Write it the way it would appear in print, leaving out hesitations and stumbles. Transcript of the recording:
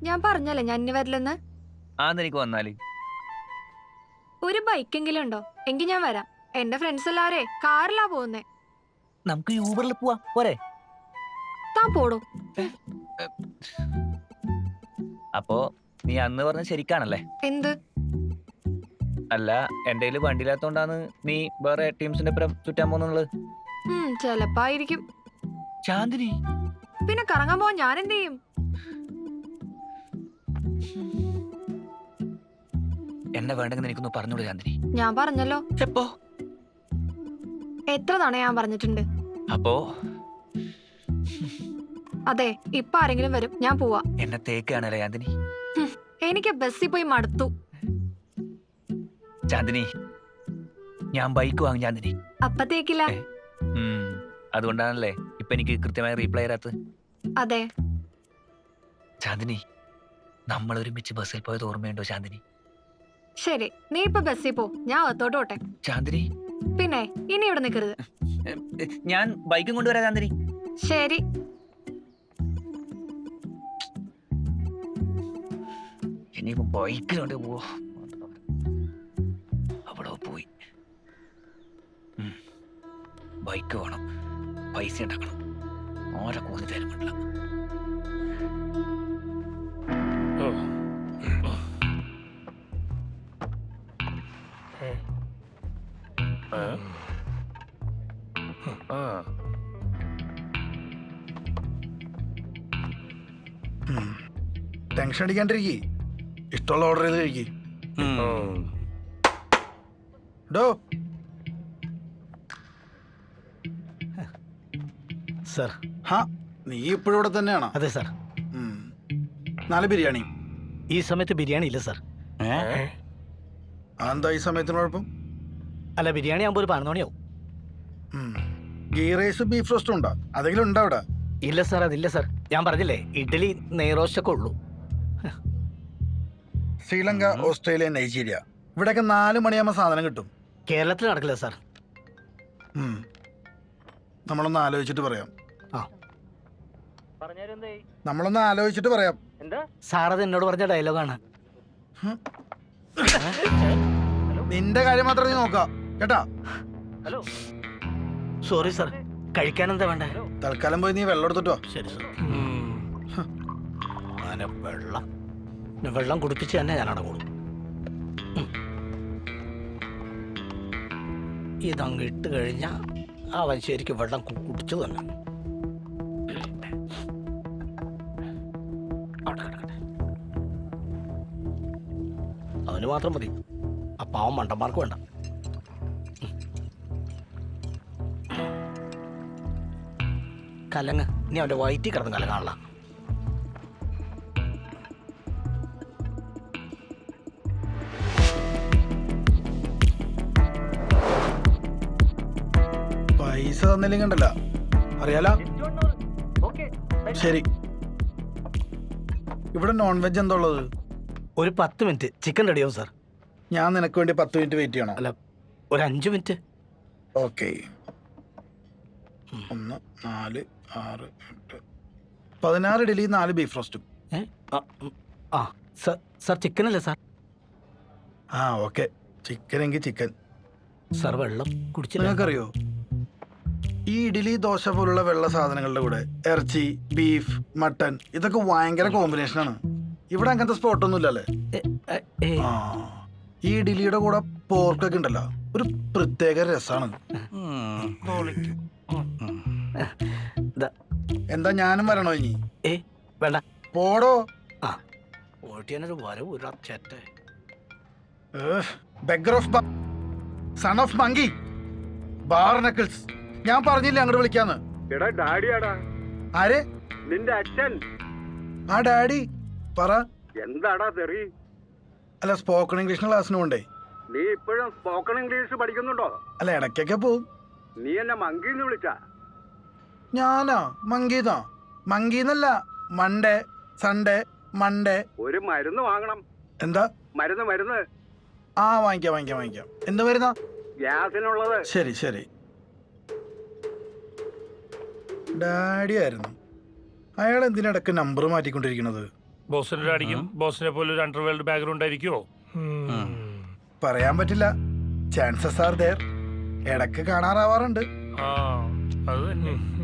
ഞാൻ പറഞ്ഞല്ലേ ഞാൻ ഇനി വരില്ലെന്ന്. എനിക്ക് വന്നാല് ഒരു ബൈക്കെങ്കിലും ഉണ്ടോ? എങ്കിൽ ഞാൻ വരാം. എന്റെ ഫ്രണ്ട്സ് എല്ലാവരെ കാറിലാ പോകുന്നേ. നമുക്ക് യൂബറിൽ പോവാ പോരെ? താൻ പോടോ. അപ്പോ നീ അന്ന് പറഞ്ഞ ശരിക്കാണല്ലേ? എന്ത്? അല്ല, എന്റെ കയ്യില് വണ്ടിയില്ലാത്തോണ്ടാണ് നീ വേറെ ടീംസിന്റെ ഒപ്പം ചുറ്റാൻ പോകുന്നുള്ളത്. ചെലപ്പോ ആയിരിക്കും. ചാന്ദിനി പിന്നെ കറങ്ങാൻ പോവാൻ ഞാൻ എന്ത് ചെയ്യും? എന്നെ വേണ്ടെങ്കിൽ എനിക്കൊന്ന് പറഞ്ഞോളൂ ചാന്ദിനി. ഞാൻ പറഞ്ഞല്ലോ. എപ്പോ? എത്ര തവണ ഞാൻ പറഞ്ഞിട്ടുണ്ട്. അപ്പോ അതെ, ഇപ്പൊ ആരെങ്കിലും വരും, ഞാൻ പോവാ. എന്നെ തേക്കാണല്ലേ ചാന്ദിനി? എനിക്ക് ബസ്സിൽ പോയി മടുത്തു. ചാന്ദിനി, ഞാൻ ബൈക്ക് വാങ്ങും ചാന്ദിനി. അപ്പ തേക്കില്ല. അതുകൊണ്ടാണല്ലേ ഇപ്പൊ എനിക്ക് കൃത്യമായി റീപ്ലൈ ചെയ്യാത്തത്. അതെ ചാന്ദിനി, നമ്മൾ ഒരുമിച്ച് ബസ്സിൽ പോയത് ഓർമ്മയുണ്ടോ ചാന്ദിനി? ശരി, നീ ഇപ്പൊ ബസ്സിൽ പോ, ഞാൻ അകത്തോട്ട് പോട്ടെ. ചാന്ദിനി പിന്നെ ഇനി ഇവിടെ നിൽക്കരുത്. ഞാൻ ബൈക്കും കൊണ്ടുവരാം ചാന്ദിനി. ശരി. ഇനിയിപ്പോ ബൈക്കിലോട്ട് പോവോ? അവിടെ പോയി. ബൈക്ക് വേണം, പൈസ ഉണ്ടാക്കണം. ഓരോ കൂലി തരും പറ്റില്ല. ടെൻഷൻ അടിക്കാണ്ടിരിക്കേ, ഇഷ്ടമുള്ള ഓർഡർ ചെയ്ത് കഴിക്കേ. ഡോ സർ. ഹാ, നീ ഇപ്പോഴും ഇവിടെ തന്നെയാണോ? അതെ സാർ. 4 ബിരിയാണി. ഈ സമയത്ത് ബിരിയാണി ഇല്ല സാർ. എന്താ ഈ സമയത്തിന് കുഴപ്പം? അല്ല, ബിരിയാണി ആകുമ്പോൾ ഒരു 11 മണിയാവും. ഗീ റൈസ് ബീഫ് റോസ്റ്റും ഉണ്ടോ? അതെങ്കിലും ഉണ്ടോ അവിടെ? ഇല്ല സാർ, അതില്ല സാർ. ഞാൻ പറഞ്ഞില്ലേ, ഇഡ്ഡലി നെയ്റോസ്റ്റൊക്കെ ഉള്ളൂ. ശ്രീലങ്ക, ഓസ്ട്രേലിയ, നൈജീരിയ, ഇവിടെയൊക്കെ 4 മണിയാകുമ്പോൾ സാധനം കിട്ടും. കേരളത്തിൽ നടക്കില്ല സാർ. നമ്മളൊന്ന് ആലോചിച്ചിട്ട് പറയാം. നമ്മളൊന്ന് ആലോചിച്ചിട്ട് പറയാം. സാർ അത് എന്നോട് പറഞ്ഞ ഡയലോഗാണ്. നിന്റെ കാര്യം മാത്രം നീ നോക്കാം കേട്ടാ. Sorry sir. കഴിക്കാൻ എന്താ വേണ്ടേ? തൽക്കാലം പോയി നീ വെള്ളം എടുത്തിട്ടോ. ശരി സാർ. വെള്ളം കുടിപ്പിച്ച് തന്നെ ഞാൻ അടങ്ങുള്ളൂ. ഇതങ്ങ് ഇട്ട് കഴിഞ്ഞാൽ അവൻ ശരിക്കും വെള്ളം കുടിച്ചു തന്നെ. അവന് മാത്രം മതി, ആ പാവം മണ്ടന്മാർക്ക് വേണ്ട. കലങ്ങ്, ഇനി അവൻ്റെ വയറ്റിൽ കിടന്ന് കലങ്ങാനുള്ള. പൈസ തന്നില്ലെങ്കിൽ കണ്ടല്ല, അറിയാലോ. ശരി, ഇവിടെ നോൺ വെജ് എന്താ ഉള്ളത്? ഒരു 10 മിനിറ്റ് ചിക്കൻ റെഡിയാവും സാർ. ഞാൻ നിനക്ക് വേണ്ടി 10 മിനിറ്റ് വെയിറ്റ് ചെയ്യണം. അല്ല, ഒരു 5 മിനിറ്റ്. ഓക്കെ. 1 4 6 8 16 ഇഡലി, 4 ബീഫ് റോസ്റ്റും. സാർ ചിക്കൻ അല്ലേ സാർ? ഓക്കെ, ചിക്കൻ എങ്കിൽ ചിക്കൻ. സാർ വെള്ളം കുടിച്ചില്ല? നിങ്ങൾക്കറിയോ, ഈ ഇഡലി ദോശ പോലുള്ള വെള്ള സാധനങ്ങളുടെ കൂടെ ഇറച്ചി, ബീഫ്, മട്ടൻ ഇതൊക്കെ ഭയങ്കര കോമ്പിനേഷനാണ്. ഇവിടെ അങ്ങനത്തെ സ്പോട്ടൊന്നും ഇല്ലല്ലേ? ഈ ഇഡലിയുടെ കൂടെ പോർക്കൊക്കെ ഉണ്ടല്ലോ, ഒരു പ്രത്യേക രസാണ്. എന്താ ഞാനും വരണോ ഇനി? വേണ്ട, പോടോ. Beggar of son of monkey, barnacles. ഞാൻ പറഞ്ഞില്ലേ അങ്ങോട്ട് വിളിക്കാന്ന്. ആര്? നിന്റെ അച്ഛൻ. ആ ഡാഡി പറ. എന്താടാ തെറി? അല്ല, സ്പോക്കൺ ഇംഗ്ലീഷ് ക്ലാസ്സിന് പോണ്ടേ? നീ ഇപ്പോഴും സ്പോക്കൺ ഇംഗ്ലീഷ് പഠിക്കുന്നുണ്ടോ? അല്ല, ഇടയ്ക്കൊക്കെ പോവും. നീ എന്നെ മങ്കിന്ന് വിളിച്ച? ഞാനാ മങ്കീന്നാ? മങ്കീന്നല്ല, മൺഡേ, സൺഡേ, മൺഡേ. ഒരു മരുന്ന് വാങ്ങണം. എന്താ മരുന്ന്? വാങ്ങിക്കാം. എന്ത് മരുന്നാ? ഗ്യാസിനുള്ളത്. ശരി. ഡാഡി ആയിരുന്നു. അയാൾ എന്തിനിടക്ക് നമ്പർ മാറ്റിക്കൊണ്ടിരിക്കണത്? ബോസിന്റെ ഡാഡിക്കും ബോസിനെ പോലെ ഒരു അണ്ടർവേൾഡ് ബാക്ക്ഗ്രൗണ്ട് ആയിരിക്കുമോ? പറയാൻ പറ്റില്ല. Chances are there. ഇടക്ക് കാണാറാവാറുണ്ട്. ആ അത് തന്നെ.